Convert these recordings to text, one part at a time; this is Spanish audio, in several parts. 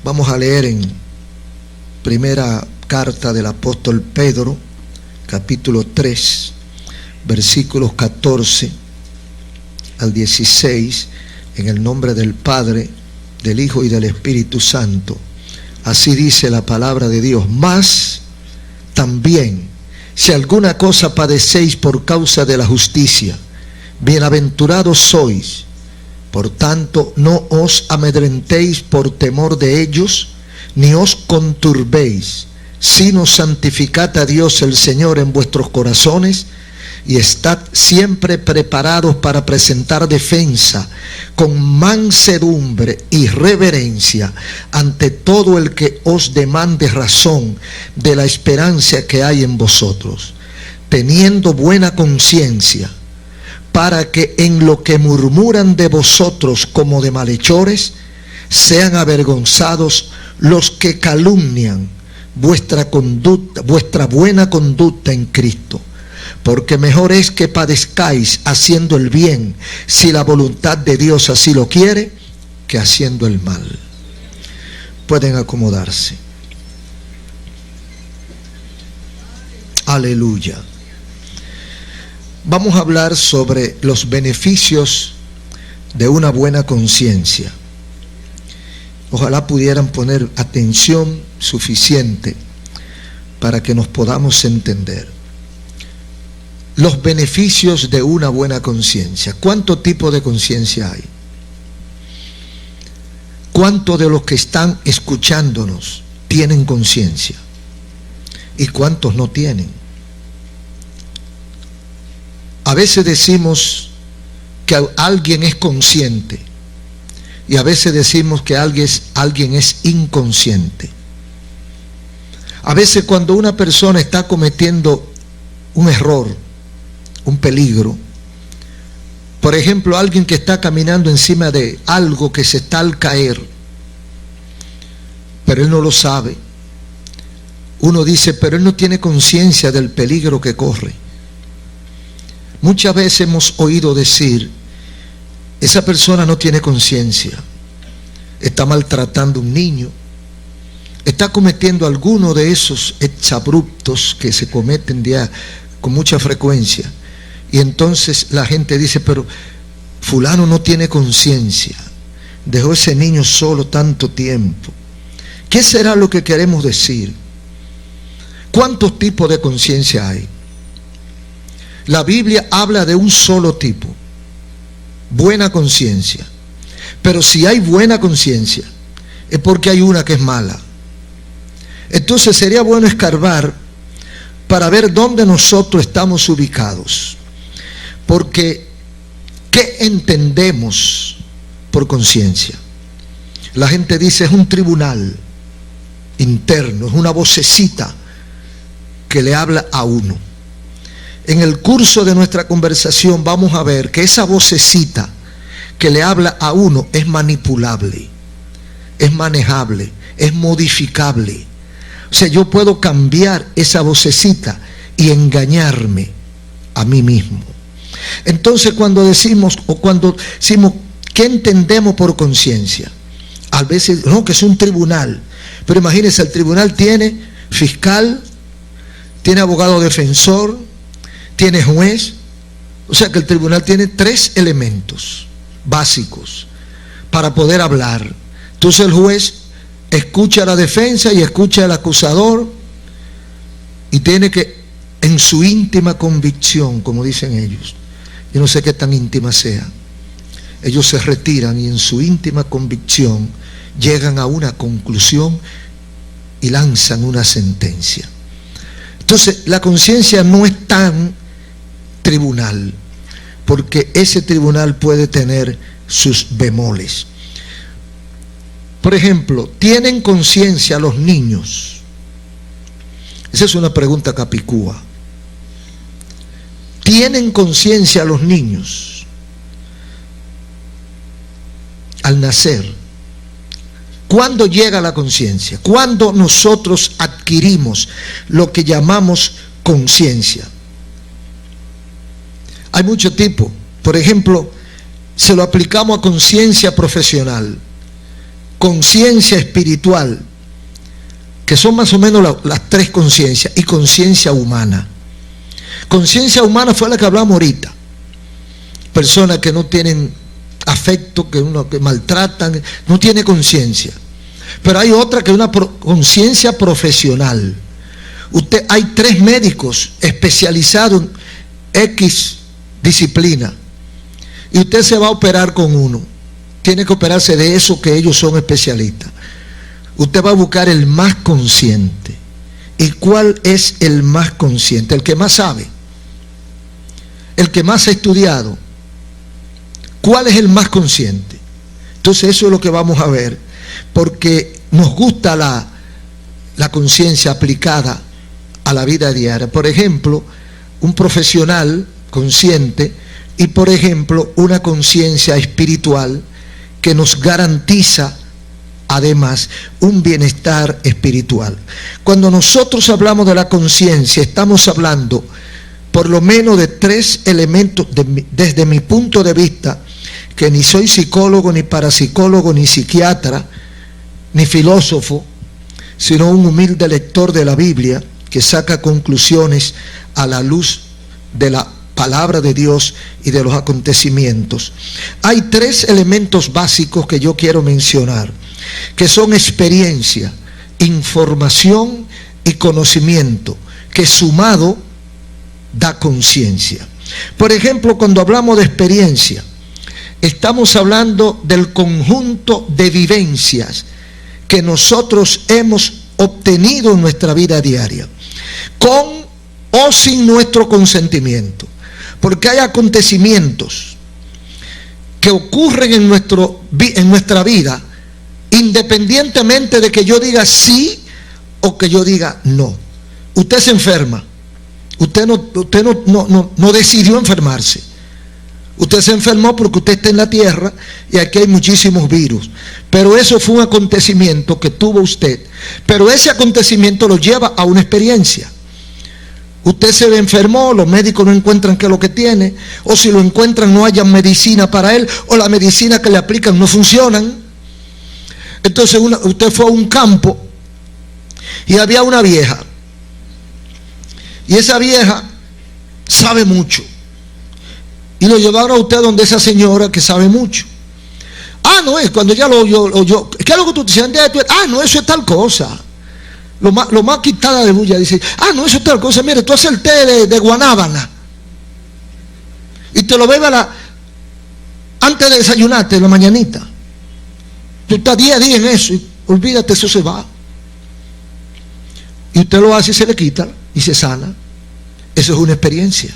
Vamos a leer en primera carta del apóstol Pedro, capítulo 3, versículos 14 al 16, en el nombre del Padre, del Hijo y del Espíritu Santo. Así dice la palabra de Dios. Mas también, si alguna cosa padecéis por causa de la justicia, bienaventurados sois. Por tanto, no os amedrentéis por temor de ellos, ni os conturbéis, sino santificad a Dios el Señor en vuestros corazones, y estad siempre preparados para presentar defensa con mansedumbre y reverencia ante todo el que os demande razón de la esperanza que hay en vosotros, teniendo buena conciencia, para que en lo que murmuran de vosotros como de malhechores, sean avergonzados los que calumnian vuestra conducta, vuestra buena conducta en Cristo. Porque mejor es que padezcáis haciendo el bien, si la voluntad de Dios así lo quiere, que haciendo el mal. Pueden acomodarse. Aleluya. Vamos a hablar sobre los beneficios de una buena conciencia. Ojalá pudieran poner atención suficiente para que nos podamos entender. Los beneficios de una buena conciencia. ¿Cuánto tipo de conciencia hay? ¿Cuántos de los que están escuchándonos tienen conciencia? ¿Y cuántos no tienen? A veces decimos que alguien es consciente y a veces decimos que alguien es inconsciente. A veces cuando una persona está cometiendo un error, un peligro, por ejemplo, alguien que está caminando encima de algo que se está al caer, pero él no lo sabe. Uno dice, pero él no tiene conciencia del peligro que corre. Muchas veces hemos oído decir, esa persona no tiene conciencia, está maltratando a un niño, está cometiendo alguno de esos exabruptos que se cometen con mucha frecuencia. Y entonces la gente dice, pero fulano no tiene conciencia, dejó ese niño solo tanto tiempo. ¿Qué será lo que queremos decir? ¿Cuántos tipos de conciencia hay? La Biblia habla de un solo tipo, buena conciencia. Pero si hay buena conciencia, es porque hay una que es mala. Entonces sería bueno escarbar para ver dónde nosotros estamos ubicados. Porque, ¿qué entendemos por conciencia? La gente dice, es un tribunal interno, es una vocecita que le habla a uno. En el curso de nuestra conversación vamos a ver que esa vocecita que le habla a uno es manipulable, es manejable, es modificable. O sea, yo puedo cambiar esa vocecita y engañarme a mí mismo. Entonces cuando decimos, ¿qué entendemos por conciencia? A veces, no, que es un tribunal. Pero imagínense, el tribunal tiene fiscal, tiene abogado defensor, tiene juez. O sea que el tribunal tiene 3 elementos básicos para poder hablar. Entonces el juez escucha a la defensa y escucha al acusador y tiene que, en su íntima convicción, como dicen ellos, yo no sé qué tan íntima sea, ellos se retiran y en su íntima convicción llegan a una conclusión y lanzan una sentencia. Entonces la conciencia no es tan tribunal, porque ese tribunal puede tener sus bemoles. Por ejemplo, ¿tienen conciencia los niños? Esa es una pregunta capicúa. ¿Tienen conciencia los niños al nacer? ¿Cuándo llega la conciencia? ¿Cuándo nosotros adquirimos lo que llamamos conciencia? Hay mucho tipo. Por ejemplo, se lo aplicamos a conciencia profesional. conciencia espiritual, que son más o menos las tres conciencias, y conciencia humana. Conciencia humana fue la que hablamos ahorita. Personas que no tienen afecto, que maltratan, no tiene conciencia. Pero hay otra que es una conciencia profesional. Hay 3 médicos especializados en X disciplina y usted se va a operar con uno. Tiene que operarse de eso que ellos son especialistas. Usted va a buscar el más consciente. ¿Y cuál es el más consciente? El que más sabe, el que más ha estudiado. ¿Cuál es el más consciente? Entonces eso es lo que vamos a ver, porque nos gusta la conciencia aplicada a la vida diaria. Por ejemplo, un profesional consciente y, por ejemplo, una conciencia espiritual que nos garantiza además un bienestar espiritual. Cuando nosotros hablamos de la conciencia, estamos hablando por lo menos de 3 elementos, desde mi punto de vista, que ni soy psicólogo, ni parapsicólogo, ni psiquiatra, ni filósofo, sino un humilde lector de la Biblia que saca conclusiones a la luz de la palabra de Dios y de los acontecimientos. Hay 3 elementos básicos que yo quiero mencionar, que son experiencia, información y conocimiento, que sumado da conciencia. Por ejemplo, cuando hablamos de experiencia, estamos hablando del conjunto de vivencias que nosotros hemos obtenido en nuestra vida diaria, con o sin nuestro consentimiento. Porque hay acontecimientos que ocurren en nuestra vida, independientemente de que yo diga sí o que yo diga no. Usted se enferma. Usted no decidió enfermarse. Usted se enfermó porque usted está en la tierra y aquí hay muchísimos virus. Pero eso fue un acontecimiento que tuvo usted. Pero ese acontecimiento lo lleva a una experiencia. Usted se enfermó, los médicos no encuentran qué es lo que tiene, o si lo encuentran no haya medicina para él, o la medicina que le aplican no funcionan. Entonces usted fue a un campo y había una vieja. Y esa vieja sabe mucho. Y lo llevaron a usted donde esa señora que sabe mucho. Ah, no es, cuando ya lo oyó, ¿qué es lo que tú te dices? Ah, no, eso es tal cosa. Lo más quitada de bulla, dice, ah, no, eso es tal cosa. Mire, tú haces el té de guanábana y te lo bebes antes de desayunarte en la mañanita. Tú estás día a día en eso y olvídate, eso se va. Y usted lo hace y se le quita y se sana. Eso es una experiencia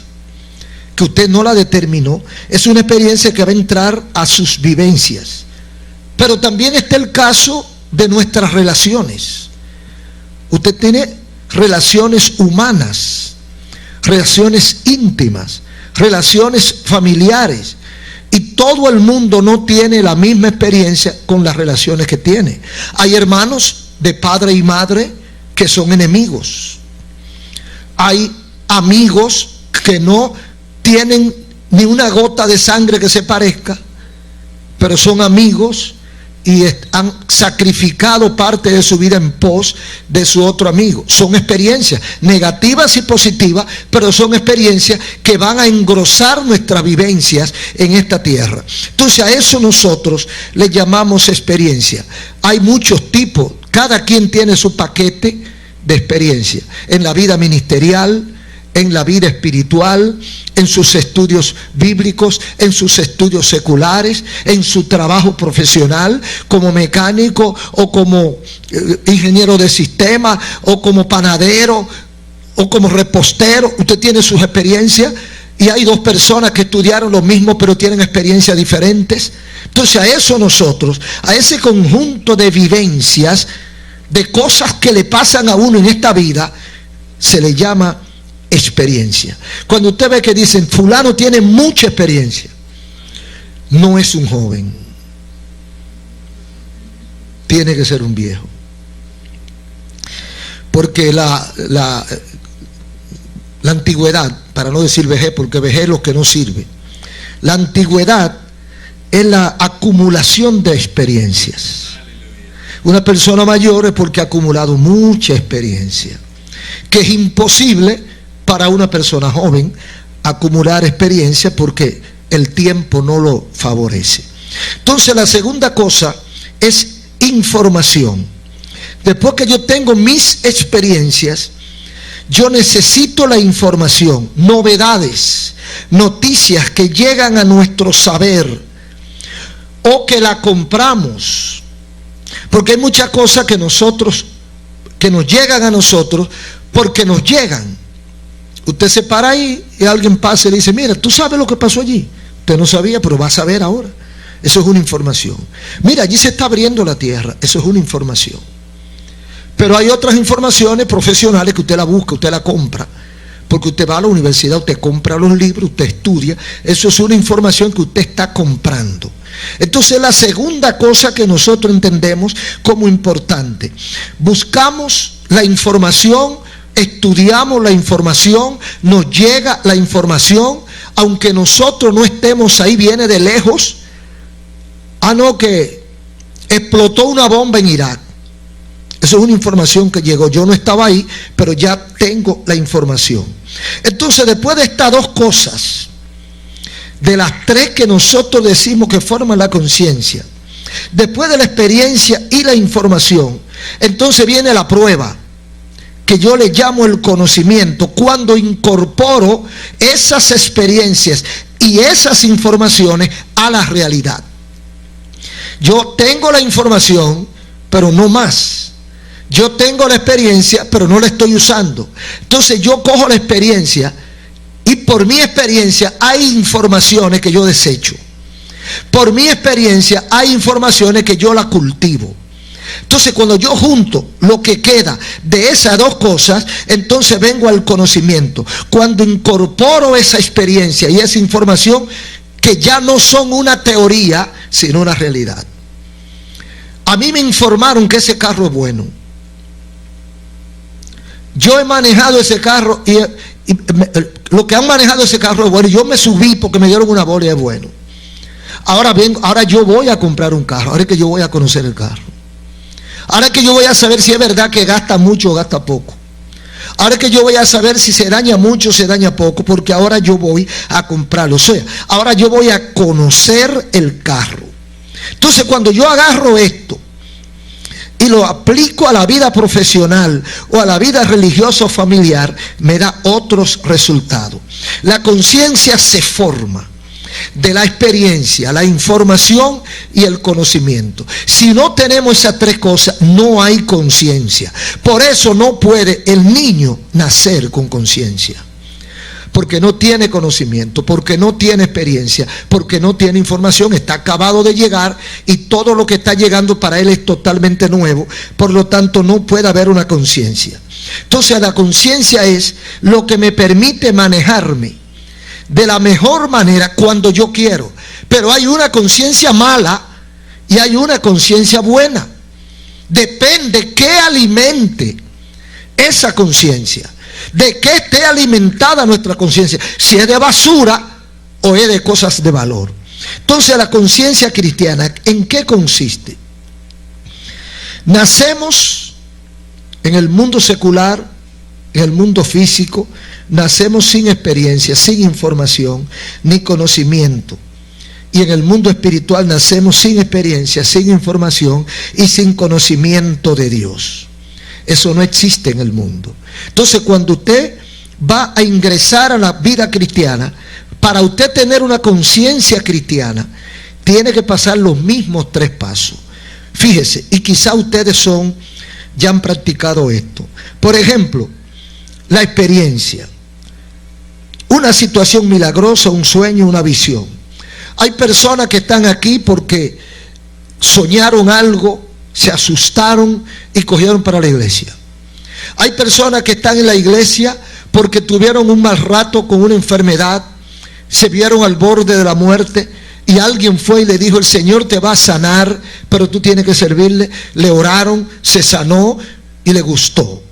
que usted no la determinó. Es una experiencia que va a entrar a sus vivencias. Pero también está el caso de nuestras relaciones. Usted tiene relaciones humanas, relaciones íntimas, relaciones familiares. Y todo el mundo no tiene la misma experiencia con las relaciones que tiene. Hay hermanos de padre y madre que son enemigos. Hay amigos que no tienen ni una gota de sangre que se parezca, pero son amigos y han sacrificado parte de su vida en pos de su otro amigo. Son experiencias negativas y positivas, pero son experiencias que van a engrosar nuestras vivencias en esta tierra. Entonces a eso nosotros le llamamos experiencia. Hay muchos tipos, cada quien tiene su paquete de experiencia en la vida ministerial, en la vida espiritual, en sus estudios bíblicos, en sus estudios seculares, en su trabajo profesional como mecánico o como ingeniero de sistema o como panadero o como repostero. Usted tiene sus experiencias y hay 2 personas que estudiaron lo mismo pero tienen experiencias diferentes. Entonces a eso nosotros, a ese conjunto de vivencias, de cosas que le pasan a uno en esta vida, se le llama experiencia. Cuando usted ve que dicen fulano tiene mucha experiencia, no es un joven, tiene que ser un viejo, porque la antigüedad, para no decir vejez, porque vejez es lo que no sirve, la antigüedad es la acumulación de experiencias. Una persona mayor es porque ha acumulado mucha experiencia, que es imposible para una persona joven acumular experiencia porque el tiempo no lo favorece. Entonces la segunda cosa es información. Después que yo tengo mis experiencias, yo necesito la información, novedades, noticias que llegan a nuestro saber o que la compramos. Porque hay muchas cosas que nos llegan a nosotros porque nos llegan. Usted se para ahí y alguien pasa y le dice, mira, ¿tú sabes lo que pasó allí? Usted no sabía, pero va a saber ahora. Eso es una información. Mira, allí se está abriendo la tierra. Eso es una información. Pero hay otras informaciones profesionales que usted la busca, usted la compra. Porque usted va a la universidad, usted compra los libros, usted estudia. Eso es una información que usted está comprando. Entonces la segunda cosa que nosotros entendemos como importante, buscamos la información, estudiamos la información, nos llega la información, aunque nosotros no estemos ahí, viene de lejos. No, que explotó una bomba en Irak. Eso es una información que llegó. Yo no estaba ahí, pero ya tengo la información. Entonces, después de estas dos cosas, de las tres que nosotros decimos que forman la conciencia, después de la experiencia y la información, entonces viene la prueba, que yo le llamo el conocimiento, cuando incorporo esas experiencias y esas informaciones a la realidad. Yo tengo la información, pero no más. Yo tengo la experiencia, pero no la estoy usando. Entonces yo cojo la experiencia y por mi experiencia hay informaciones que yo desecho. Por mi experiencia hay informaciones que yo la cultivo. Entonces cuando yo junto lo que queda de esas dos cosas, entonces vengo al conocimiento. Cuando incorporo esa experiencia y esa información que ya no son una teoría, sino una realidad. A mí me informaron que ese carro es bueno. Yo he manejado ese carro y lo que han manejado ese carro es bueno. Yo me subí porque me dieron una bola y es bueno. Ahora yo voy a comprar un carro. Ahora es que yo voy a conocer el carro. Ahora es que yo voy a saber si es verdad que gasta mucho o gasta poco. Ahora es que yo voy a saber si se daña mucho o se daña poco, porque ahora yo voy a comprarlo. O sea, ahora yo voy a conocer el carro. Entonces cuando yo agarro esto y lo aplico a la vida profesional o a la vida religiosa o familiar, me da otros resultados. La conciencia se forma de la experiencia, la información y el conocimiento. Si no tenemos esas tres cosas, no hay conciencia. Por eso no puede el niño nacer con conciencia. Porque no tiene conocimiento, porque no tiene experiencia, porque no tiene información, está acabado de llegar y todo lo que está llegando para él es totalmente nuevo, por lo tanto no puede haber una conciencia. Entonces la conciencia es lo que me permite manejarme de la mejor manera cuando yo quiero, pero hay una conciencia mala y hay una conciencia buena. Depende qué alimente esa conciencia. De qué esté alimentada nuestra conciencia, si es de basura o es de cosas de valor. Entonces la conciencia cristiana, ¿en qué consiste? Nacemos en el mundo secular, en el mundo físico, nacemos sin experiencia, sin información, ni conocimiento. Y en el mundo espiritual nacemos sin experiencia, sin información y sin conocimiento de Dios. Eso no existe en el mundo. Entonces cuando usted va a ingresar a la vida cristiana, para usted tener una conciencia cristiana, tiene que pasar los mismos tres pasos. Fíjese, y quizá ustedes ya han practicado esto. Por ejemplo, la experiencia. Una situación milagrosa, un sueño, una visión. Hay personas que están aquí porque soñaron algo, se asustaron y cogieron para la iglesia. Hay personas que están en la iglesia porque tuvieron un mal rato con una enfermedad, se vieron al borde de la muerte y alguien fue y le dijo: el Señor te va a sanar, pero tú tienes que servirle. Le oraron, se sanó y le gustó.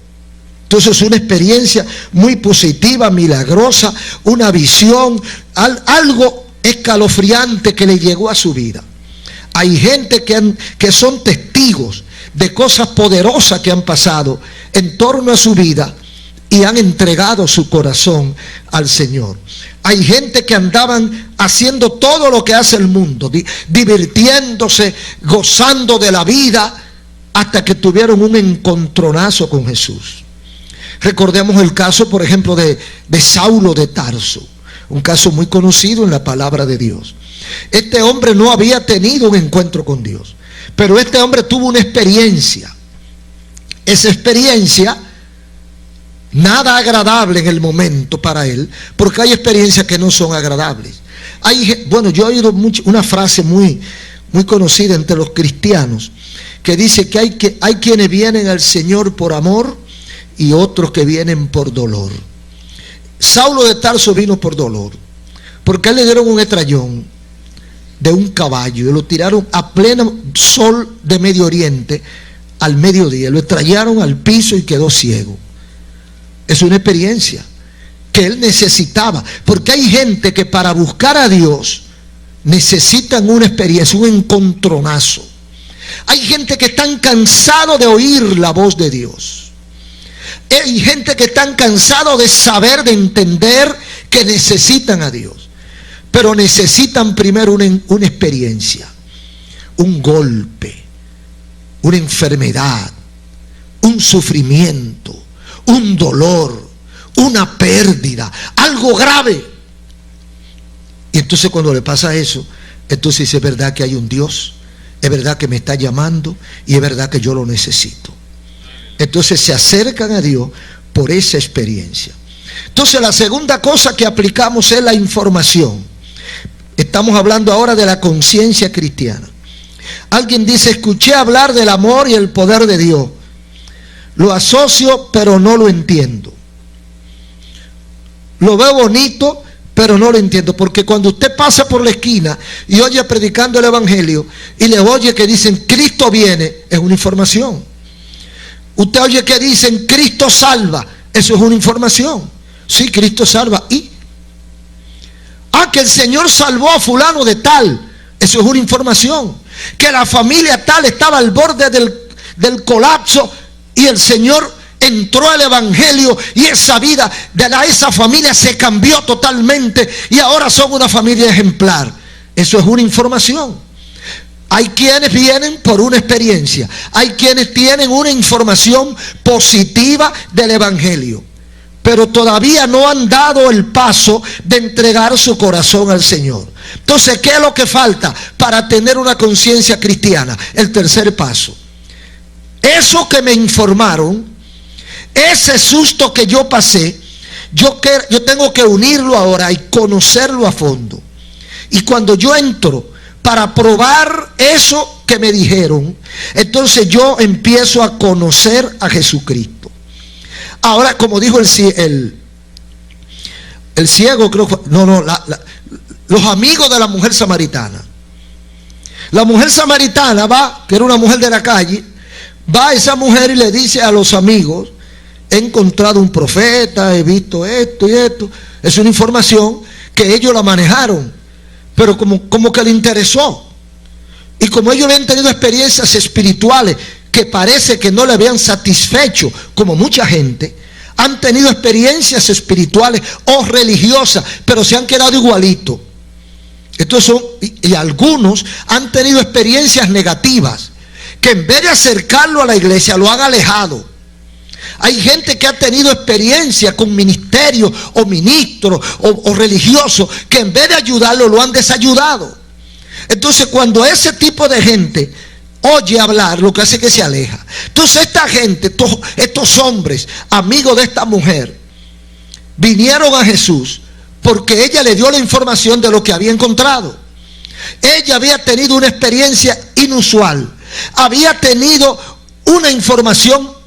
Entonces es una experiencia muy positiva, milagrosa, una visión, algo escalofriante que le llegó a su vida. Hay gente que son testigos de cosas poderosas que han pasado en torno a su vida y han entregado su corazón al Señor. Hay gente que andaban haciendo todo lo que hace el mundo, divirtiéndose, gozando de la vida, hasta que tuvieron un encontronazo con Jesús. Recordemos el caso, por ejemplo, de Saulo de Tarso, un caso muy conocido en la palabra de Dios. Este hombre no había tenido un encuentro con Dios, pero este hombre tuvo una experiencia. Esa experiencia, nada agradable en el momento para él, porque hay experiencias que no son agradables. Yo he oído una frase muy conocida entre los cristianos, que dice que hay quienes vienen al Señor por amor y otros que vienen por dolor. Saulo de Tarso vino por dolor, porque a él le dieron un estrellón de un caballo y lo tiraron a pleno sol de Medio Oriente al mediodía, lo estrellaron al piso y quedó ciego. Es una experiencia que él necesitaba, porque hay gente que para buscar a Dios necesitan una experiencia, un encontronazo. Hay gente que están cansados de oír la voz de Dios. Hay gente que están cansados de saber, de entender que necesitan a Dios. Pero necesitan primero una experiencia, un golpe, una enfermedad, un sufrimiento, un dolor, una pérdida, algo grave. Y entonces cuando le pasa eso, entonces dice, es verdad que hay un Dios, es verdad que me está llamando y es verdad que yo lo necesito. Entonces se acercan a Dios por esa experiencia. Entonces la segunda cosa que aplicamos es la información. Estamos hablando ahora de la conciencia cristiana. Alguien dice, escuché hablar del amor y el poder de Dios. Lo asocio, pero no lo entiendo. Lo veo bonito, pero no lo entiendo. Porque cuando usted pasa por la esquina y oye predicando el evangelio y le oye que dicen, Cristo viene, es una información. Usted oye que dicen, Cristo salva, eso es una información. Sí, Cristo salva. ¿Y? Que el Señor salvó a fulano de tal, eso es una información. Que la familia tal estaba al borde del colapso y el Señor entró al evangelio y esa vida de esa familia se cambió totalmente y ahora son una familia ejemplar. Eso es una información. Hay quienes vienen por una experiencia, hay quienes tienen una información positiva del evangelio, pero todavía no han dado el paso de entregar su corazón al Señor. Entonces, ¿qué es lo que falta para tener una conciencia cristiana? El tercer paso. Eso que me informaron, ese susto que yo pasé, yo tengo que unirlo ahora y conocerlo a fondo. Y cuando yo entro para probar eso que me dijeron, entonces yo empiezo a conocer a Jesucristo. Ahora, como dijo el ciego, creo que los amigos de la mujer samaritana. La mujer samaritana va, que era una mujer de la calle, va esa mujer y le dice a los amigos, he encontrado un profeta, he visto esto y esto. Es una información que ellos la manejaron, pero como que le interesó. Y como ellos habían tenido experiencias espirituales que parece que no le habían satisfecho, como mucha gente, han tenido experiencias espirituales o religiosas, pero se han quedado igualitos. Entonces y algunos han tenido experiencias negativas, que en vez de acercarlo a la iglesia, lo han alejado. Hay gente que ha tenido experiencia con ministerios o ministros o religiosos, que en vez de ayudarlo, lo han desayudado. Entonces cuando ese tipo de gente oye hablar, lo que hace es que se aleja. Entonces esta gente, estos hombres, amigos de esta mujer, vinieron a Jesús porque ella le dio la información de lo que había encontrado. Ella había tenido una experiencia inusual, había tenido una información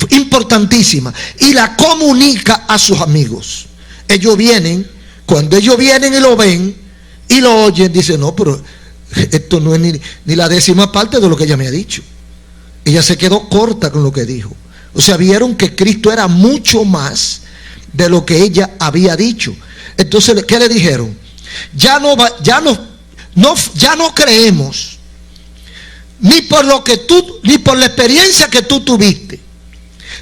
importantísima y la comunica a sus amigos. Ellos vienen, cuando ellos vienen y lo ven y lo oyen, dicen, no, pero esto no es ni la décima parte de lo que ella me ha dicho. Ella se quedó corta con lo que dijo. O sea, vieron que Cristo era mucho más de lo que ella había dicho. Entonces, ¿qué le dijeron? Ya no creemos ni por lo que tú, ni por la experiencia que tú tuviste,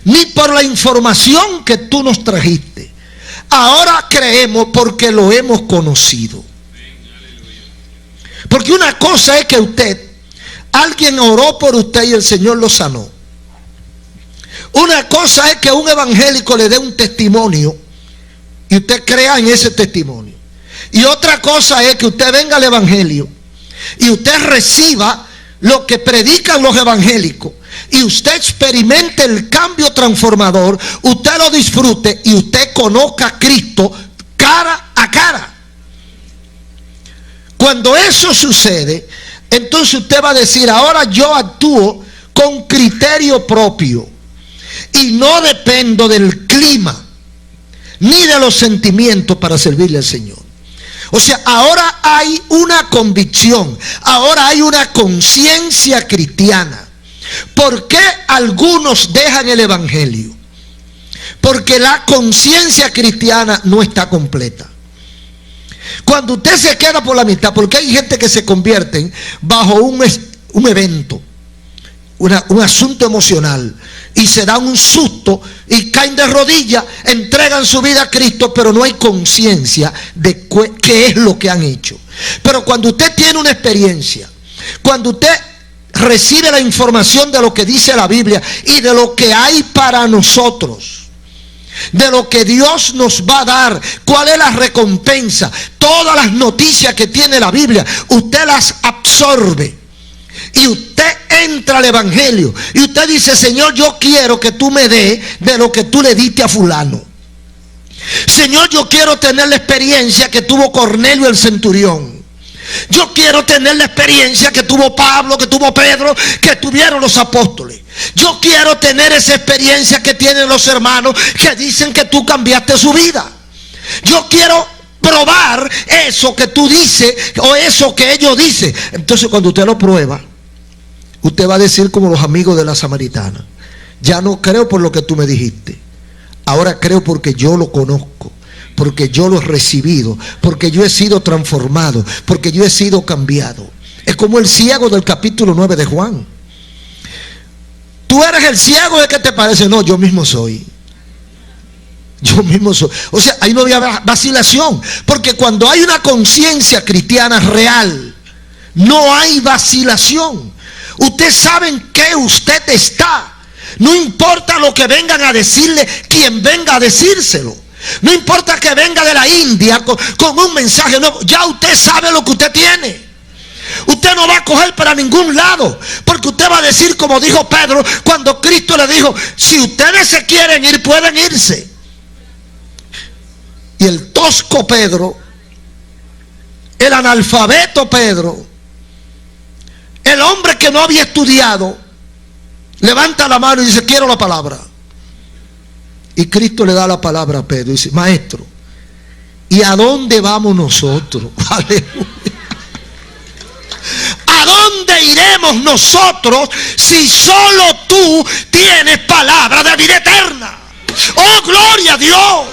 ni por la información que tú nos trajiste. Ahora creemos porque lo hemos conocido. Porque una cosa es que alguien oró por usted y el Señor lo sanó. Una cosa es que un evangélico le dé un testimonio y usted crea en ese testimonio. Y otra cosa es que usted venga al evangelio y usted reciba lo que predican los evangélicos y usted experimente el cambio transformador, usted lo disfrute y usted conozca a Cristo cara a cara. Cuando eso sucede, entonces usted va a decir: ahora yo actúo con criterio propio y no dependo del clima ni de los sentimientos para servirle al Señor. O sea, ahora hay una convicción, ahora hay una conciencia cristiana. ¿Por qué algunos dejan el evangelio? Porque la conciencia cristiana no está completa. Cuando usted se queda por la mitad, porque hay gente que se convierten bajo un evento, un asunto emocional, y se dan un susto y caen de rodillas, entregan su vida a Cristo, pero no hay conciencia de qué es lo que han hecho. Pero cuando usted tiene una experiencia, cuando usted recibe la información de lo que dice la Biblia y de lo que hay para nosotros, de lo que Dios nos va a dar, cuál es la recompensa, todas las noticias que tiene la Biblia, usted las absorbe y usted entra al evangelio y usted dice: Señor, yo quiero que tú me des de lo que tú le diste a fulano. Señor, yo quiero tener la experiencia que tuvo Cornelio el centurión. Yo quiero tener la experiencia que tuvo Pablo, que tuvo Pedro, que tuvieron los apóstoles. Yo quiero tener esa experiencia que tienen los hermanos que dicen que tú cambiaste su vida. Yo quiero probar eso que tú dices o eso que ellos dicen. Entonces, cuando usted lo prueba, usted va a decir como los amigos de la samaritana: ya no creo por lo que tú me dijiste, ahora creo porque yo lo conozco, porque yo lo he recibido, porque yo he sido transformado, porque yo he sido cambiado. Es como el ciego del capítulo 9 de Juan. Tú eres el ciego, ¿de qué te parece? No, yo mismo soy. Yo mismo soy. O sea, ahí no había vacilación, porque cuando hay una conciencia cristiana real, no hay vacilación. Usted sabe en qué usted está. No importa lo que vengan a decirle quien venga a decírselo. No importa que venga de la India con un mensaje nuevo. Ya usted sabe lo que usted tiene. Usted no va a coger para ningún lado, porque usted va a decir como dijo Pedro cuando Cristo le dijo: si ustedes se quieren ir, pueden irse. Y el tosco Pedro, el analfabeto Pedro, el hombre que no había estudiado, levanta la mano y dice: quiero la palabra. Y Cristo le da la palabra a Pedro y dice: maestro, ¿y a dónde vamos nosotros? Aleluya. ¿A dónde iremos nosotros si solo tú tienes palabra de vida eterna? ¡Oh, gloria a Dios!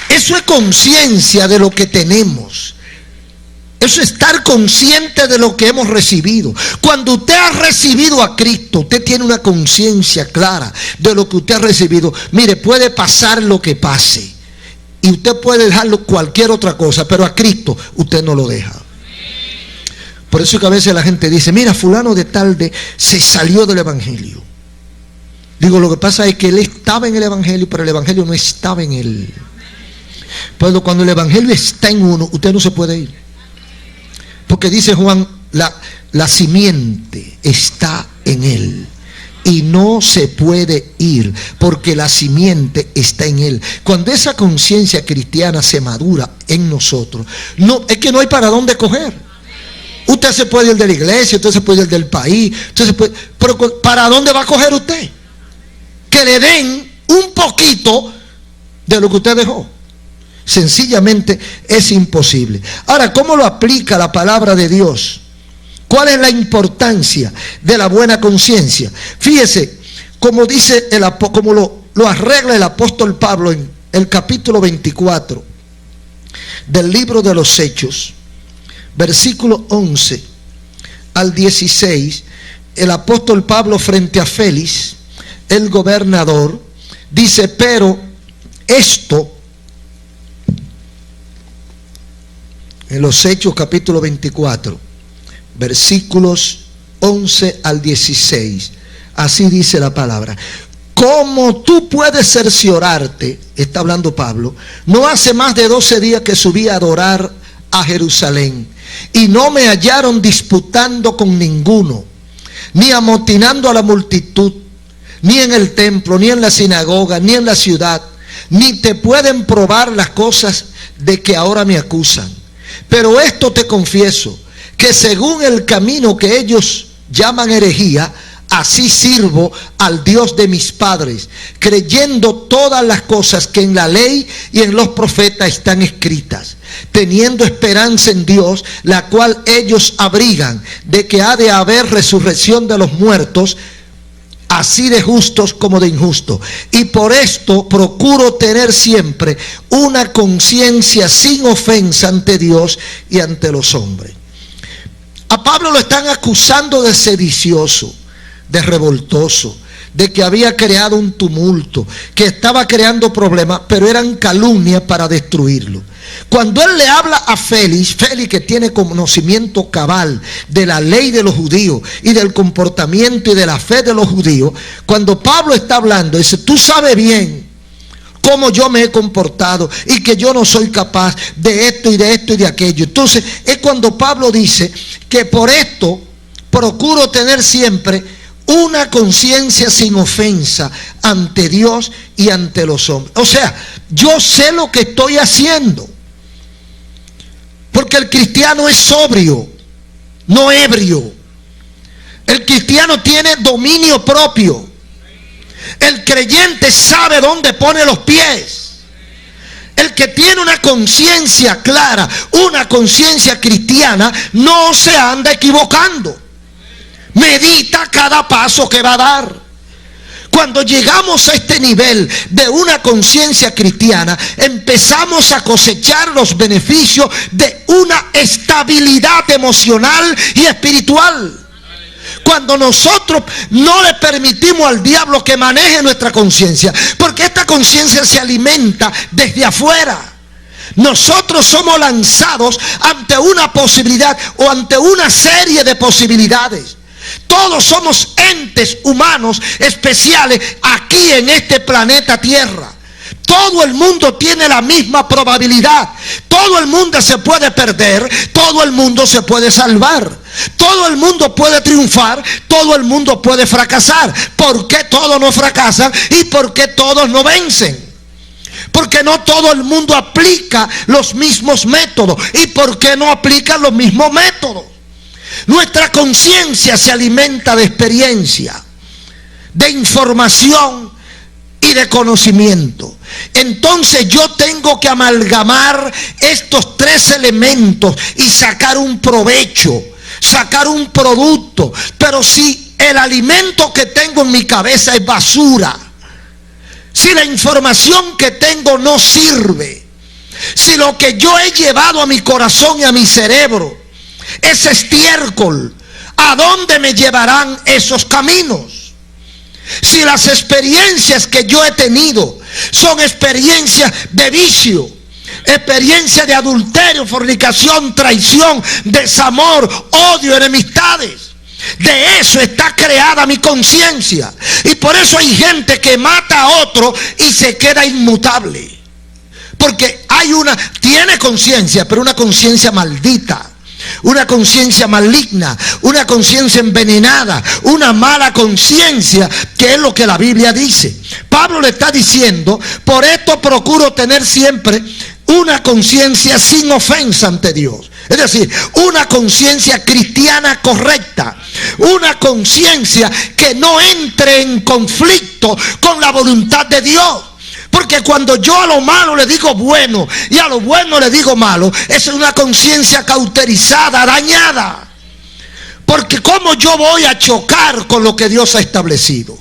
Eso es conciencia de lo que tenemos. Eso es estar consciente de lo que hemos recibido. Cuando usted ha recibido a Cristo, usted tiene una conciencia clara de lo que usted ha recibido. Mire, puede pasar lo que pase y usted puede dejarlo cualquier otra cosa, pero a Cristo usted no lo deja. Por eso que a veces la gente dice: mira, fulano de tal se salió del evangelio. Digo, lo que pasa es que él estaba en el evangelio, pero el evangelio no estaba en él. Pero cuando el evangelio está en uno, usted no se puede ir. Porque dice Juan: la simiente está en él y no se puede ir, porque la simiente está en él. Cuando esa conciencia cristiana se madura en nosotros, no, es que no hay para dónde coger. Usted se puede ir de la iglesia, usted se puede ir del país, usted se puede, pero ¿para dónde va a coger usted? Que le den un poquito de lo que usted dejó. Sencillamente es imposible. Ahora, ¿cómo lo aplica la palabra de Dios? ¿Cuál es la importancia de la buena conciencia? Fíjese, como dice como lo arregla el apóstol Pablo en el capítulo 24 del libro de los Hechos, versículo 11 al 16, el apóstol Pablo frente a Félix, el gobernador, dice: pero esto, en los Hechos capítulo 24, versículos 11 al 16, así dice la palabra: como tú puedes cerciorarte, está hablando Pablo, no hace más de 12 días que subí a adorar a Jerusalén, y no me hallaron disputando con ninguno, ni amotinando a la multitud, ni en el templo, ni en la sinagoga, ni en la ciudad, ni te pueden probar las cosas de que ahora me acusan. Pero esto te confieso, que según el camino que ellos llaman herejía, así sirvo al Dios de mis padres, creyendo todas las cosas que en la ley y en los profetas están escritas, teniendo esperanza en Dios, la cual ellos abrigan, de que ha de haber resurrección de los muertos, así de justos como de injustos. Y por esto procuro tener siempre una conciencia sin ofensa ante Dios y ante los hombres. A Pablo lo están acusando de sedicioso, de revoltoso, de que había creado un tumulto, que estaba creando problemas, pero eran calumnias para destruirlo. Cuando él le habla a Félix, que tiene conocimiento cabal de la ley de los judíos y del comportamiento y de la fe de los judíos, cuando Pablo está hablando, dice: tú sabes bien cómo yo me he comportado y que yo no soy capaz de esto y de esto y de aquello. Entonces es cuando Pablo dice que por esto procuro tener siempre una conciencia sin ofensa ante Dios y ante los hombres. O sea, yo sé lo que estoy haciendo, porque el cristiano es sobrio, no ebrio. El cristiano tiene dominio propio. El creyente sabe dónde pone los pies. El que tiene una conciencia clara, una conciencia cristiana, no se anda equivocando. Medita cada paso que va a dar. Cuando llegamos a este nivel de una conciencia cristiana, empezamos a cosechar los beneficios de una estabilidad emocional y espiritual. Cuando nosotros no le permitimos al diablo que maneje nuestra conciencia, porque esta conciencia se alimenta desde afuera. Nosotros somos lanzados ante una posibilidad o ante una serie de posibilidades. Todos somos entes humanos especiales aquí en este planeta Tierra. Todo el mundo tiene la misma probabilidad. Todo el mundo se puede perder, todo el mundo se puede salvar. Todo el mundo puede triunfar, todo el mundo puede fracasar. ¿Por qué todos no fracasan y por qué todos no vencen? Porque no todo el mundo aplica los mismos métodos. ¿Y por qué no aplican los mismos métodos? Nuestra conciencia se alimenta de experiencia, de información y de conocimiento. Entonces yo tengo que amalgamar estos tres elementos y sacar un provecho, sacar un producto. Pero si el alimento que tengo en mi cabeza es basura, si la información que tengo no sirve, si lo que yo he llevado a mi corazón y a mi cerebro es estiércol, ¿a dónde me llevarán esos caminos? Si las experiencias que yo he tenido son experiencias de vicio, experiencias de adulterio, fornicación, traición, desamor, odio, enemistades, de eso está creada mi conciencia. Y por eso hay gente que mata a otro y se queda inmutable, porque tiene conciencia, pero una conciencia maldita, una conciencia maligna, una conciencia envenenada, una mala conciencia, que es lo que la Biblia dice. Pablo le está diciendo: por esto procuro tener siempre una conciencia sin ofensa ante Dios. Es decir, una conciencia cristiana correcta, una conciencia que no entre en conflicto con la voluntad de Dios. Porque cuando yo a lo malo le digo bueno y a lo bueno le digo malo, esa es una conciencia cauterizada, dañada. Porque ¿cómo yo voy a chocar con lo que Dios ha establecido?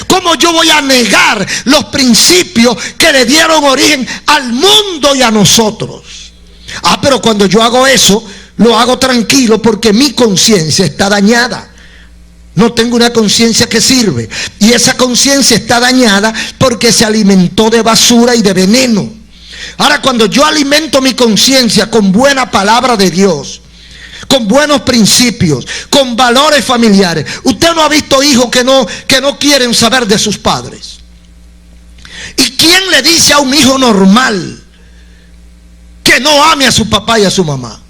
¿Cómo yo voy a negar los principios que le dieron origen al mundo y a nosotros? Pero cuando yo hago eso, lo hago tranquilo porque mi conciencia está dañada. No tengo una conciencia que sirve. Y esa conciencia está dañada porque se alimentó de basura y de veneno. Ahora, cuando yo alimento mi conciencia con buena palabra de Dios, con buenos principios, con valores familiares. Usted no ha visto hijos que no quieren saber de sus padres. ¿Y quién le dice a un hijo normal que no ame a su papá y a su mamá?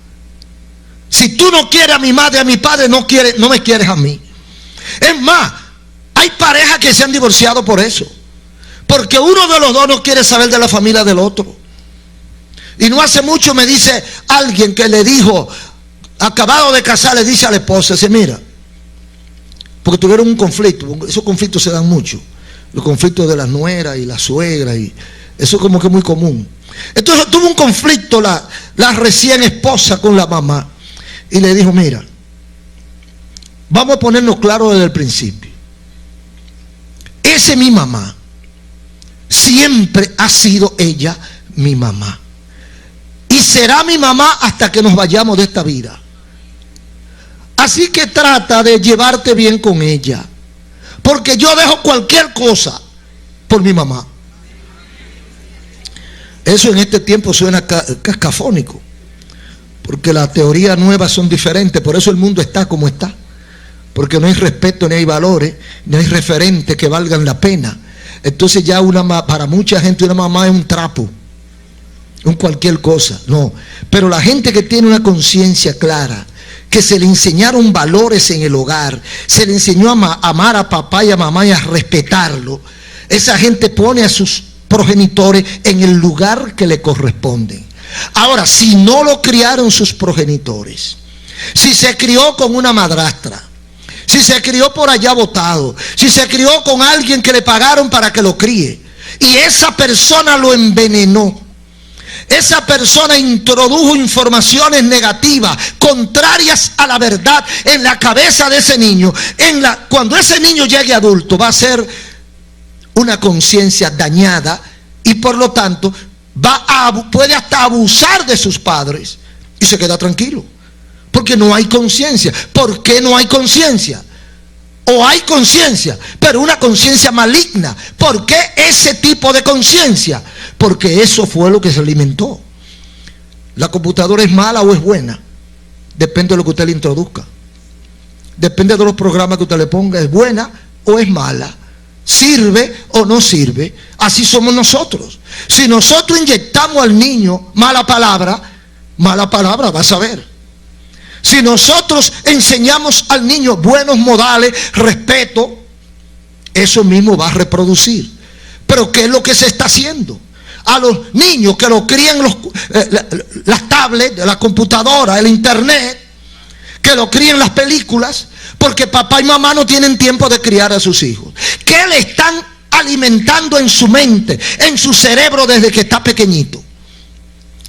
Si tú no quieres a mi madre, a mi padre, no me quieres a mí. Es más, hay parejas que se han divorciado por eso, porque uno de los dos no quiere saber de la familia del otro. Y no hace mucho me dice alguien que le dijo, acabado de casar, le dice a la esposa, dice, mira, porque tuvieron un conflicto, esos conflictos se dan mucho, los conflictos de la nuera y la suegra, y eso como que es muy común. Entonces tuvo un conflicto la recién esposa con la mamá, y le dijo, mira, vamos a ponernos claro desde el principio. Esa es mi mamá, siempre ha sido ella mi mamá, y será mi mamá hasta que nos vayamos de esta vida. Así que trata de llevarte bien con ella, porque yo dejo cualquier cosa por mi mamá. Eso en este tiempo suena cascafónico, porque las teorías nuevas son diferentes. Por eso el mundo está como está, porque no hay respeto, ni hay valores, ni hay referentes que valgan la pena. Entonces ya para mucha gente una mamá es un trapo, un cualquier cosa. No, pero la gente que tiene una conciencia clara, que se le enseñaron valores en el hogar, se le enseñó a amar a papá y a mamá y a respetarlo, esa gente pone a sus progenitores en el lugar que le corresponde. Ahora, si no lo criaron sus progenitores, si se crió con una madrastra, si se crió por allá botado, si se crió con alguien que le pagaron para que lo críe, y esa persona lo envenenó, esa persona introdujo informaciones negativas, contrarias a la verdad, en la cabeza de ese niño. Cuando ese niño llegue adulto, va a ser una conciencia dañada, y por lo tanto puede hasta abusar de sus padres, y se queda tranquilo, porque no hay conciencia. ¿Por qué no hay conciencia? O hay conciencia, pero una conciencia maligna. ¿Por qué ese tipo de conciencia? Porque eso fue lo que se alimentó. ¿La computadora es mala o es buena? Depende de lo que usted le introduzca. Depende de los programas que usted le ponga. ¿Es buena o es mala? ¿Sirve o no sirve? Así somos nosotros. Si nosotros inyectamos al niño mala palabra vas a ver. Si nosotros enseñamos al niño buenos modales, respeto, eso mismo va a reproducir. Pero ¿qué es lo que se está haciendo? A los niños que lo crían las tablets, la computadora, el internet, que lo crían las películas, porque papá y mamá no tienen tiempo de criar a sus hijos. ¿Qué le están alimentando en su mente, en su cerebro desde que está pequeñito?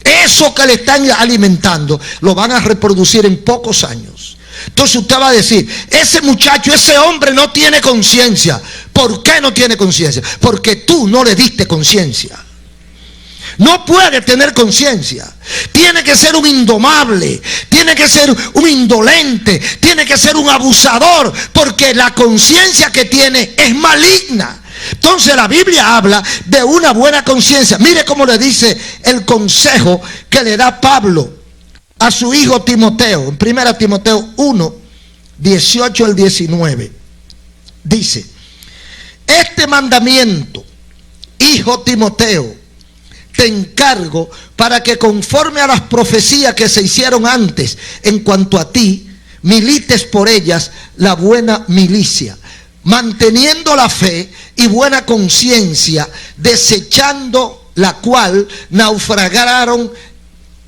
Eso que le están alimentando lo van a reproducir en pocos años. Entonces usted va a decir, ese muchacho, ese hombre no tiene conciencia. ¿Por qué no tiene conciencia? Porque tú no le diste conciencia. No puede tener conciencia. Tiene que ser un indomable, tiene que ser un indolente, tiene que ser un abusador, porque la conciencia que tiene es maligna. Entonces la Biblia habla de una buena conciencia. Mire cómo le dice el consejo que le da Pablo a su hijo Timoteo. En 1 Timoteo 1, 18 al 19. Dice, este mandamiento, hijo Timoteo, te encargo para que conforme a las profecías que se hicieron antes en cuanto a ti, milites por ellas la buena milicia, manteniendo la fe y buena conciencia, desechando la cual naufragaron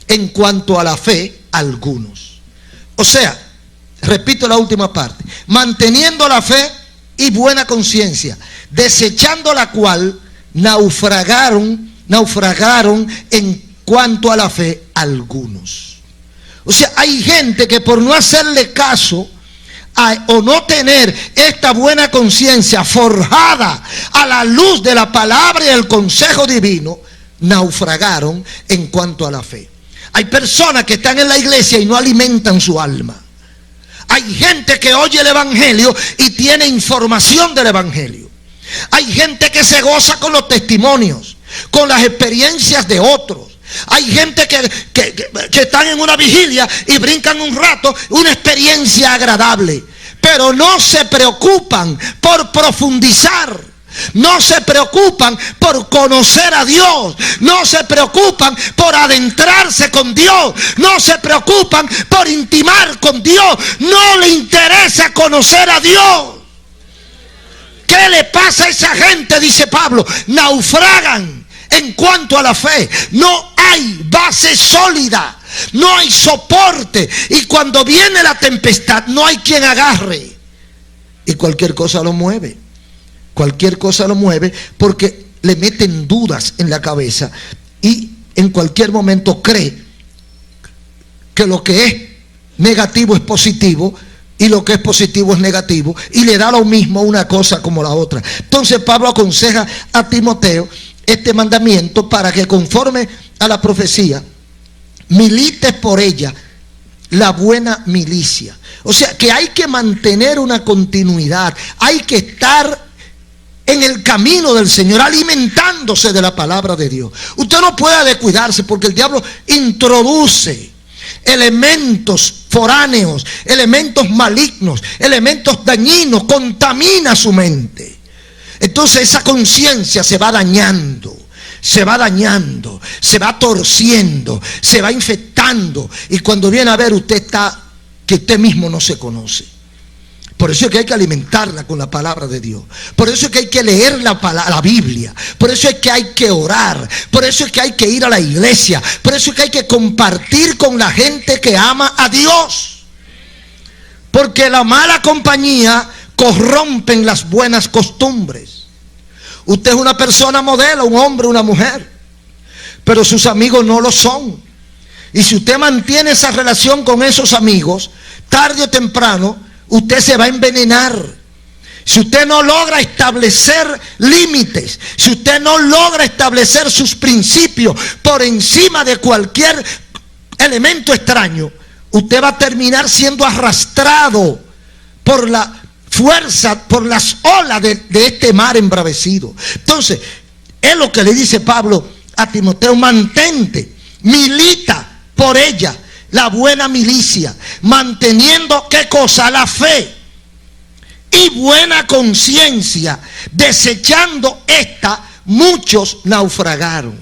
en cuanto a la fe algunos. O sea, repito la última parte, manteniendo la fe y buena conciencia, desechando la cual naufragaron en cuanto a la fe algunos. O sea, hay gente que por no hacerle caso o no tener esta buena conciencia forjada a la luz de la palabra y el consejo divino, naufragaron en cuanto a la fe. Hay personas que están en la iglesia y no alimentan su alma. Hay gente que oye el evangelio y tiene información del evangelio. Hay gente que se goza con los testimonios, con las experiencias de otros. Hay gente que están en una vigilia y brincan un rato, una experiencia agradable, pero no se preocupan por profundizar. No se preocupan por conocer a Dios. No se preocupan por adentrarse con Dios. No se preocupan por intimar con Dios. No le interesa conocer a Dios. ¿Qué le pasa a esa gente? Dice Pablo. Naufragan en cuanto a la fe. No hay base sólida. No hay soporte. Y cuando viene la tempestad, no hay quien agarre. Y cualquier cosa lo mueve. Cualquier cosa lo mueve porque le meten dudas en la cabeza y en cualquier momento cree que lo que es negativo es positivo y lo que es positivo es negativo, y le da lo mismo una cosa como la otra. Entonces Pablo aconseja a Timoteo este mandamiento para que, conforme a la profecía, milites por ella la buena milicia. O sea que hay que mantener una continuidad, hay que estar en el camino del Señor, alimentándose de la palabra de Dios. Usted no puede descuidarse porque el diablo introduce elementos foráneos, elementos malignos, elementos dañinos, contamina su mente. Entonces esa conciencia se va dañando, se va torciendo, se va infectando, y cuando viene a ver, usted está que usted mismo no se conoce. Por eso es que hay que alimentarla con la palabra de Dios. Por eso es que hay que leer la Biblia. Por eso es que hay que orar. Por eso es que hay que ir a la iglesia. Por eso es que hay que compartir con la gente que ama a Dios. Porque la mala compañía corrompe las buenas costumbres. Usted es una persona modelo, un hombre, una mujer, pero sus amigos no lo son. Y si usted mantiene esa relación con esos amigos, tarde o temprano usted se va a envenenar. Si usted no logra establecer límites, si usted no logra establecer sus principios por encima de cualquier elemento extraño, usted va a terminar siendo arrastrado por la fuerza, por las olas de este mar embravecido. Entonces, es lo que le dice Pablo a Timoteo: mantente, milita por ella la buena milicia, manteniendo ¿qué cosa? La fe y buena conciencia, desechando esta, muchos naufragaron.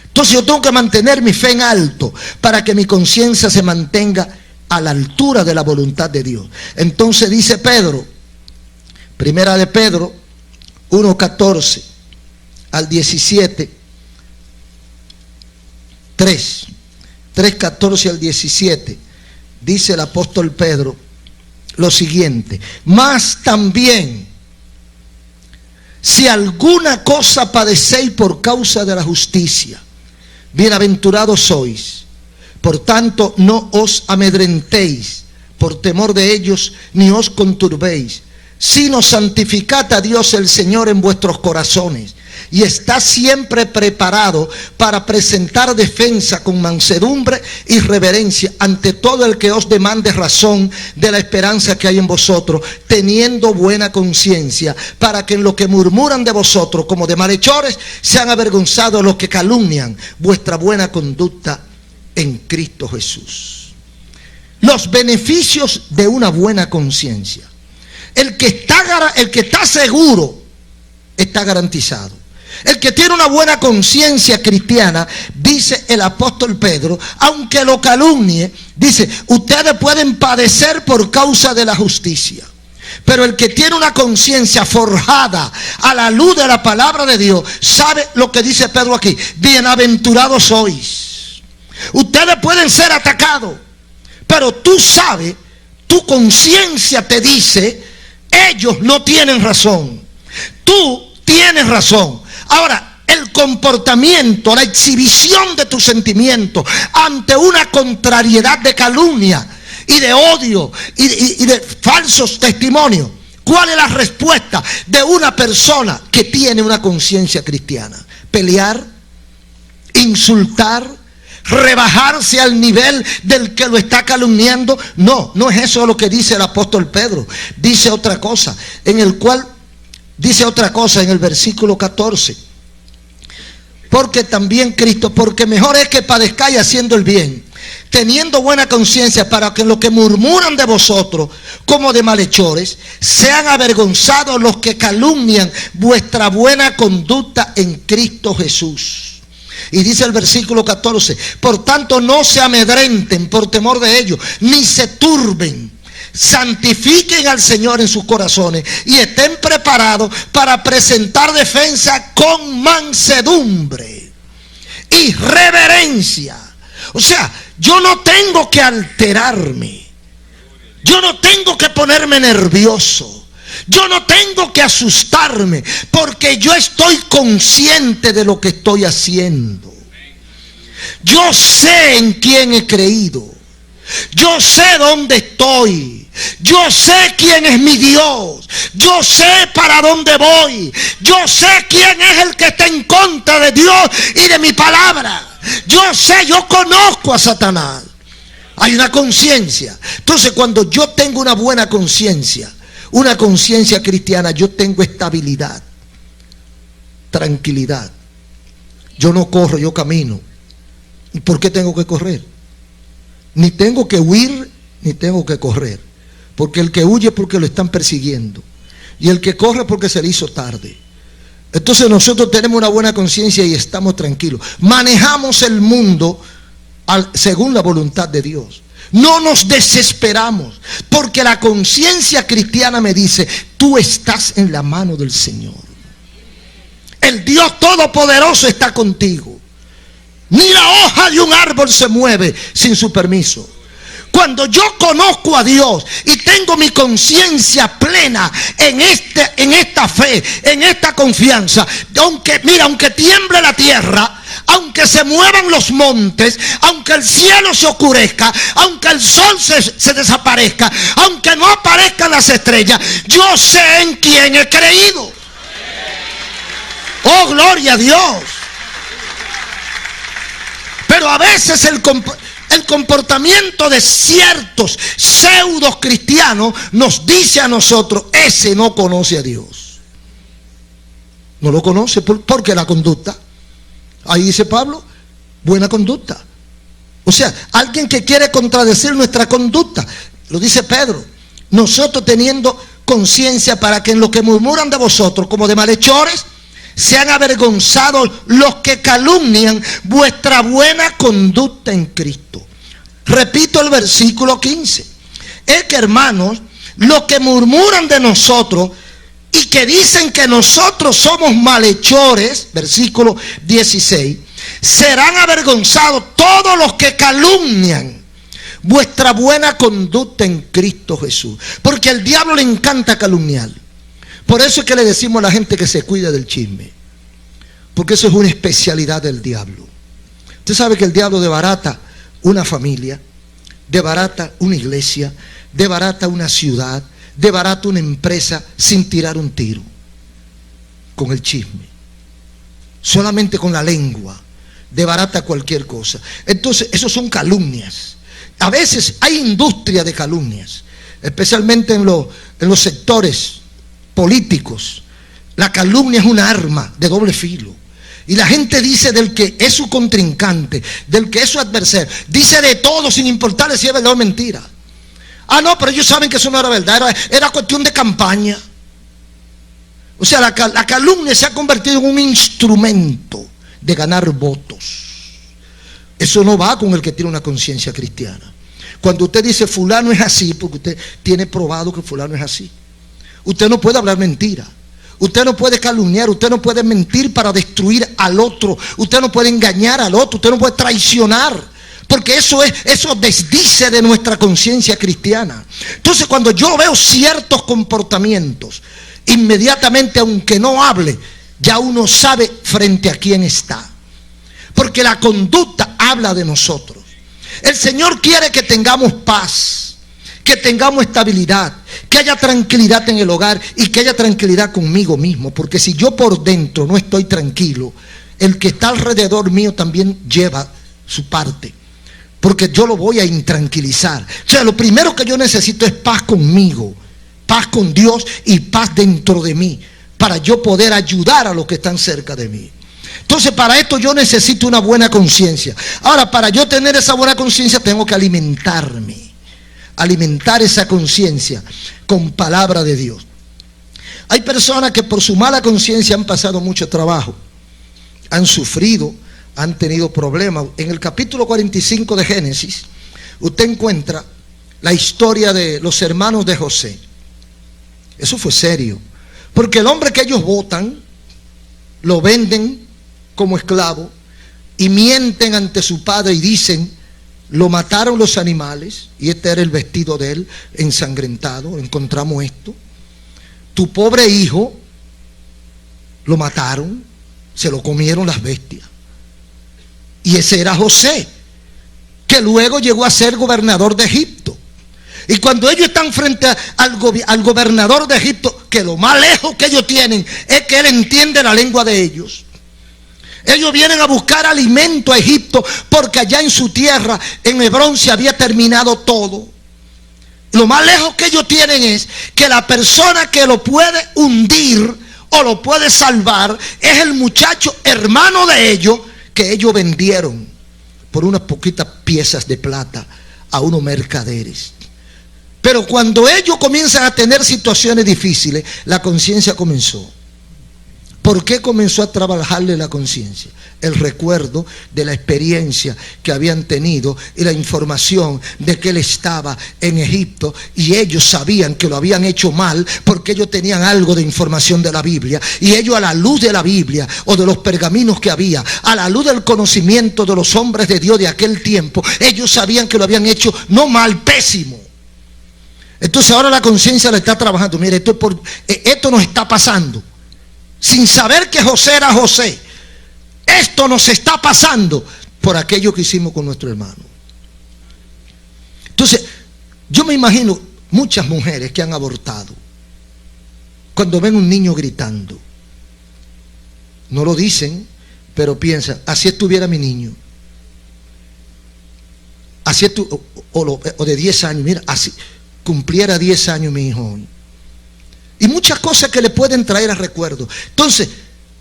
Entonces yo tengo que mantener mi fe en alto para que mi conciencia se mantenga a la altura de la voluntad de Dios. Entonces dice Pedro, primera de Pedro 1:14 al 17, 3:14 al 17, dice el apóstol Pedro lo siguiente: mas también, si alguna cosa padecéis por causa de la justicia, bienaventurados sois. Por tanto, no os amedrentéis por temor de ellos, ni os conturbéis, sino santificad a Dios el Señor en vuestros corazones, y está siempre preparado para presentar defensa con mansedumbre y reverencia ante todo el que os demande razón de la esperanza que hay en vosotros, teniendo buena conciencia, para que en lo que murmuran de vosotros como de malhechores sean avergonzados los que calumnian vuestra buena conducta en Cristo Jesús. Los beneficios de una buena conciencia. El que está seguro está garantizado. El que tiene una buena conciencia cristiana, dice el apóstol Pedro, aunque lo calumnie, dice, ustedes pueden padecer por causa de la justicia. Pero el que tiene una conciencia forjada a la luz de la palabra de Dios, sabe lo que dice Pedro aquí: bienaventurados sois. Ustedes pueden ser atacados, pero tú sabes, tu conciencia te dice, ellos no tienen razón, tú tienes razón. Ahora, el comportamiento, la exhibición de tus sentimientos ante una contrariedad de calumnia y de odio y de falsos testimonios, ¿cuál es la respuesta de una persona que tiene una conciencia cristiana? Pelear, insultar, rebajarse al nivel del que lo está calumniando. No, no es eso lo que dice el apóstol Pedro. Dice otra cosa, en el versículo 14. Porque también Cristo, porque mejor es que padezcáis haciendo el bien, teniendo buena conciencia, para que los que murmuran de vosotros como de malhechores sean avergonzados los que calumnian vuestra buena conducta en Cristo Jesús. Y dice el versículo 14: por tanto no se amedrenten por temor de ellos, ni se turben. Santifiquen al Señor en sus corazones y estén preparados para presentar defensa con mansedumbre y reverencia. O sea, yo no tengo que alterarme, yo no tengo que ponerme nervioso, yo no tengo que asustarme, porque yo estoy consciente de lo que estoy haciendo. Yo sé en quién he creído, yo sé dónde estoy, yo sé quién es mi Dios, yo sé para dónde voy, yo sé quién es el que está en contra de Dios y de mi palabra. Yo sé, yo conozco a Satanás. Hay una conciencia. Entonces, cuando yo tengo una buena conciencia, una conciencia cristiana, yo tengo estabilidad, tranquilidad. Yo no corro, yo camino. ¿Y por qué tengo que correr? Ni tengo que huir, ni tengo que correr. Porque el que huye es porque lo están persiguiendo. Y el que corre porque se le hizo tarde. Entonces nosotros tenemos una buena conciencia y estamos tranquilos. Manejamos el mundo según la voluntad de Dios. No nos desesperamos, porque la conciencia cristiana me dice: tú estás en la mano del Señor. El Dios Todopoderoso está contigo. Ni la hoja de un árbol se mueve sin su permiso. Cuando yo conozco a Dios y tengo mi conciencia plena en esta fe, en esta confianza, aunque tiemble la tierra, aunque se muevan los montes, aunque el cielo se oscurezca, aunque el sol se desaparezca, aunque no aparezcan las estrellas, yo sé en quién he creído. Oh, gloria a Dios. Pero a veces el comportamiento de ciertos pseudos cristianos nos dice a nosotros: ese no conoce a Dios. No lo conoce porque la conducta, ahí dice Pablo, buena conducta. O sea, alguien que quiere contradecir nuestra conducta, lo dice Pedro: nosotros teniendo conciencia, para que en lo que murmuran de vosotros como de malhechores sean avergonzados los que calumnian vuestra buena conducta en Cristo. Repito el versículo 15. Es que, hermanos, los que murmuran de nosotros y que dicen que nosotros somos malhechores, versículo 16, serán avergonzados todos los que calumnian vuestra buena conducta en Cristo Jesús. Porque al diablo le encanta calumniar. Por eso es que le decimos a la gente que se cuide del chisme, porque eso es una especialidad del diablo. Usted sabe que el diablo desbarata una familia, desbarata una iglesia, desbarata una ciudad, desbarata una empresa sin tirar un tiro, con el chisme, solamente con la lengua, desbarata cualquier cosa. Entonces, eso son calumnias. A veces hay industria de calumnias, especialmente en los sectores políticos. La calumnia es una arma de doble filo. Y la gente dice del que es su contrincante, del que es su adversario, dice de todo sin importarle si es verdad o mentira. Ah, no, pero ellos saben que eso no era verdad, era cuestión de campaña. O sea, la calumnia se ha convertido en un instrumento de ganar votos. Eso no va con el que tiene una conciencia cristiana. Cuando usted dice fulano es así, porque usted tiene probado que fulano es así. Usted no puede hablar mentira. Usted no puede calumniar. Usted no puede mentir para destruir al otro. Usted no puede engañar al otro. Usted no puede traicionar. Porque eso desdice de nuestra conciencia cristiana. Entonces, cuando yo veo ciertos comportamientos, inmediatamente, aunque no hable, ya uno sabe frente a quién está. Porque la conducta habla de nosotros. El Señor quiere que tengamos paz, que tengamos estabilidad, que haya tranquilidad en el hogar y que haya tranquilidad conmigo mismo. Porque si yo por dentro no estoy tranquilo, el que está alrededor mío también lleva su parte, porque yo lo voy a intranquilizar. O sea, lo primero que yo necesito es paz conmigo, paz con Dios y paz dentro de mí, para yo poder ayudar a los que están cerca de mí. Entonces, para esto yo necesito una buena conciencia. Ahora, para yo tener esa buena conciencia, tengo que alimentarme, alimentar esa conciencia con palabra de Dios. Hay personas que por su mala conciencia han pasado mucho trabajo, han sufrido, han tenido problemas. En el capítulo 45 de Génesis, usted encuentra la historia de los hermanos de José. Eso fue serio, porque el hombre que ellos botan, lo venden como esclavo y mienten ante su padre y dicen, lo mataron los animales, y este era el vestido de él, ensangrentado, encontramos esto. Tu pobre hijo lo mataron, se lo comieron las bestias. Y ese era José, que luego llegó a ser gobernador de Egipto. Y cuando ellos están frente al gobernador de Egipto, que lo más lejos que ellos tienen es que él entiende la lengua de ellos. Ellos vienen a buscar alimento a Egipto, porque allá en su tierra, en Hebrón, se había terminado todo. Lo más lejos que ellos tienen es que la persona que lo puede hundir o lo puede salvar es el muchacho hermano de ellos, que ellos vendieron por unas poquitas piezas de plata a unos mercaderes. Pero cuando ellos comienzan a tener situaciones difíciles, la conciencia comenzó. ¿Por qué comenzó a trabajarle la conciencia? El recuerdo de la experiencia que habían tenido y la información de que él estaba en Egipto, y ellos sabían que lo habían hecho mal porque ellos tenían algo de información de la Biblia, y ellos, a la luz de la Biblia o de los pergaminos que había, a la luz del conocimiento de los hombres de Dios de aquel tiempo, ellos sabían que lo habían hecho no mal, pésimo. Entonces ahora la conciencia le está trabajando. Mire, esto nos está pasando sin saber que José era José. Esto nos está pasando por aquello que hicimos con nuestro hermano. Entonces, yo me imagino muchas mujeres que han abortado, cuando ven un niño gritando, no lo dicen, pero piensan, así estuviera mi niño, así o de 10 años, mira, así cumpliera 10 años mi hijo hoy. Y muchas cosas que le pueden traer a recuerdo. Entonces,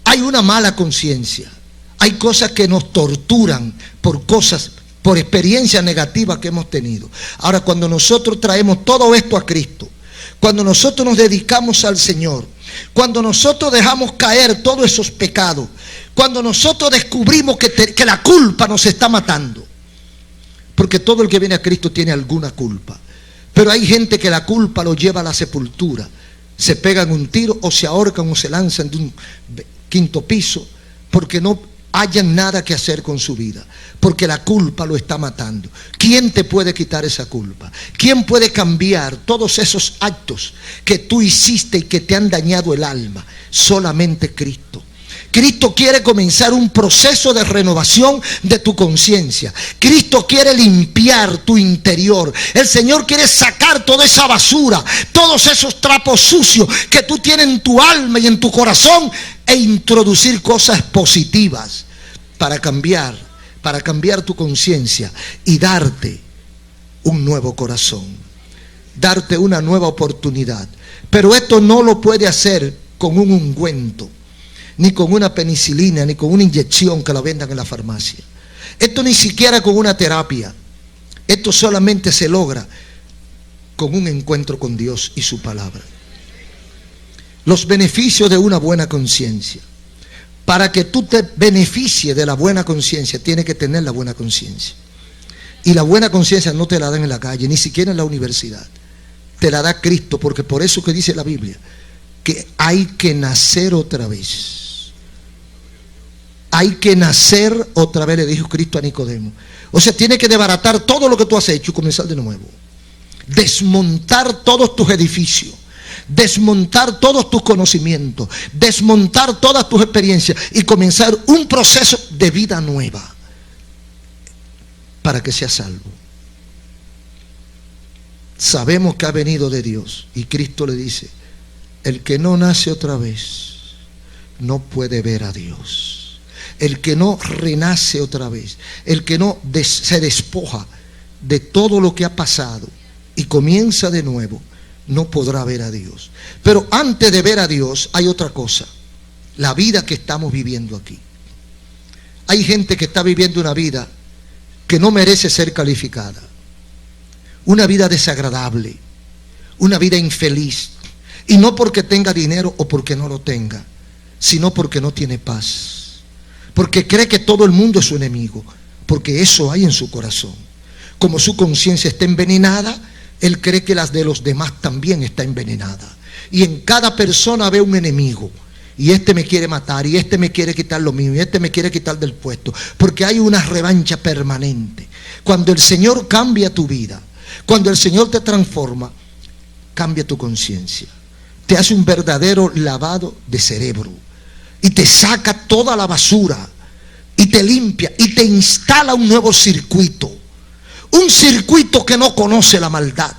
hay una mala conciencia. Hay cosas que nos torturan por cosas, por experiencias negativas que hemos tenido. Ahora, cuando nosotros traemos todo esto a Cristo, cuando nosotros nos dedicamos al Señor, cuando nosotros dejamos caer todos esos pecados, cuando nosotros descubrimos que la culpa nos está matando, porque todo el que viene a Cristo tiene alguna culpa, pero hay gente que la culpa lo lleva a la sepultura. Se pegan un tiro o se ahorcan o se lanzan de un 5º piso porque no hayan nada que hacer con su vida, porque la culpa lo está matando. ¿Quién te puede quitar esa culpa? ¿Quién puede cambiar todos esos actos que tú hiciste y que te han dañado el alma? Solamente Cristo. Cristo quiere comenzar un proceso de renovación de tu conciencia. Cristo quiere limpiar tu interior. El Señor quiere sacar toda esa basura, todos esos trapos sucios que tú tienes en tu alma y en tu corazón, e introducir cosas positivas para cambiar tu conciencia y darte un nuevo corazón, darte una nueva oportunidad. Pero esto no lo puede hacer con un ungüento, ni con una penicilina, ni con una inyección que la vendan en la farmacia. Esto ni siquiera con una terapia. Esto solamente se logra con un encuentro con Dios y su palabra. Los beneficios de una buena conciencia. Para que tú te beneficies de la buena conciencia, tienes que tener la buena conciencia. Y la buena conciencia no te la dan en la calle, ni siquiera en la universidad. Te la da Cristo, porque por eso que dice la Biblia, que hay que nacer otra vez. Hay que nacer otra vez, le dijo Cristo a Nicodemo. O sea, tiene que desbaratar todo lo que tú has hecho y comenzar de nuevo. Desmontar todos tus edificios, desmontar todos tus conocimientos, desmontar todas tus experiencias y comenzar un proceso de vida nueva para que seas salvo. Sabemos que ha venido de Dios, y Cristo le dice, el que no nace otra vez no puede ver a Dios. el que no renace otra vez, el que no se despoja de todo lo que ha pasado y comienza de nuevo, no podrá ver a Dios. Pero antes de ver a Dios hay otra cosa, la vida que estamos viviendo aquí. Hay gente que está viviendo una vida que no merece ser calificada, una vida desagradable, una vida infeliz, y no porque tenga dinero o porque no lo tenga, sino porque no tiene paz, porque cree que todo el mundo es su enemigo, porque eso hay en su corazón. Como su conciencia está envenenada, él cree que las de los demás también está envenenada, y en cada persona ve un enemigo. Y este me quiere matar, y este me quiere quitar lo mío, y este me quiere quitar del puesto, porque hay una revancha permanente. Cuando el Señor cambia tu vida, cuando el Señor te transforma, cambia tu conciencia, te hace un verdadero lavado de cerebro y te saca toda la basura y te limpia y te instala un nuevo circuito, un circuito que no conoce la maldad,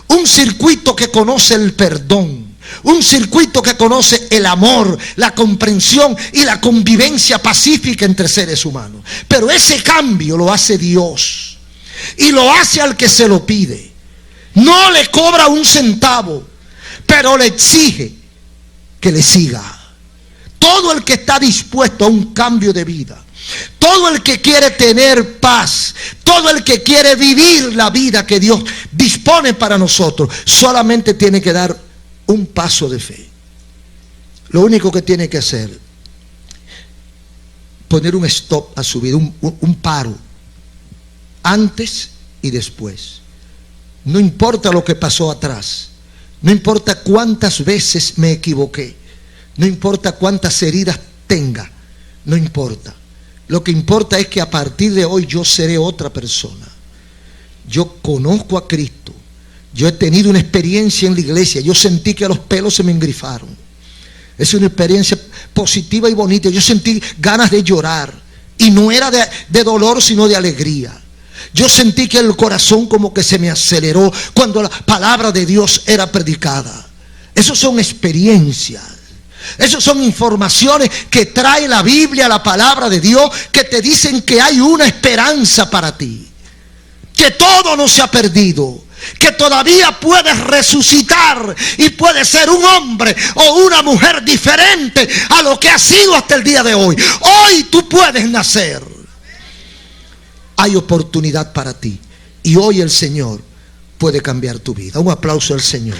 un circuito que conoce el perdón, un circuito que conoce el amor, la comprensión y la convivencia pacífica entre seres humanos. Pero ese cambio lo hace Dios, y lo hace al que se lo pide. No le cobra un centavo, pero le exige que le siga. Todo el que está dispuesto a un cambio de vida, todo el que quiere tener paz, todo el que quiere vivir la vida que Dios dispone para nosotros, solamente tiene que dar un paso de fe. Lo único que tiene que hacer, poner un stop a su vida, un paro, antes y después. No importa lo que pasó atrás, no importa cuántas veces me equivoqué, no importa cuántas heridas tenga, no importa. Lo que importa es que a partir de hoy yo seré otra persona. Yo conozco a Cristo. Yo he tenido una experiencia en la iglesia. Yo sentí que los pelos se me engrifaron. Es una experiencia positiva y bonita. Yo sentí ganas de llorar. Y no era de dolor, sino de alegría. Yo sentí que el corazón como que se me aceleró cuando la palabra de Dios era predicada. Esas son experiencias. Esas son informaciones que trae la Biblia, la palabra de Dios, que te dicen que hay una esperanza para ti. Que todo no se ha perdido, que todavía puedes resucitar y puedes ser un hombre o una mujer diferente a lo que has sido hasta el día de hoy. Hoy tú puedes nacer. Hay oportunidad para ti y hoy el Señor puede cambiar tu vida. Un aplauso al Señor.